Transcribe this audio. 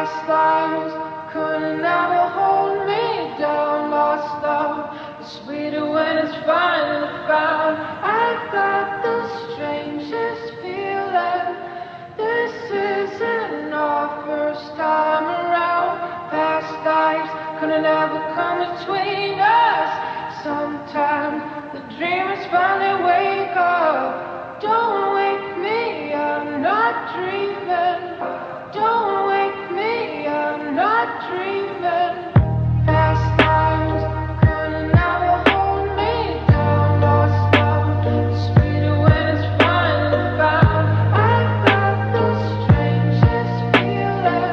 Past lives could never hold me down. Lost love is sweeter when it's finally found. I got the strangest feeling. This isn't our first time around. Past lives could never come between us. Sometimes the dreamers finally wake up. Don't wake me, I'm not dreaming. Don't wake me, I'm not dreaming.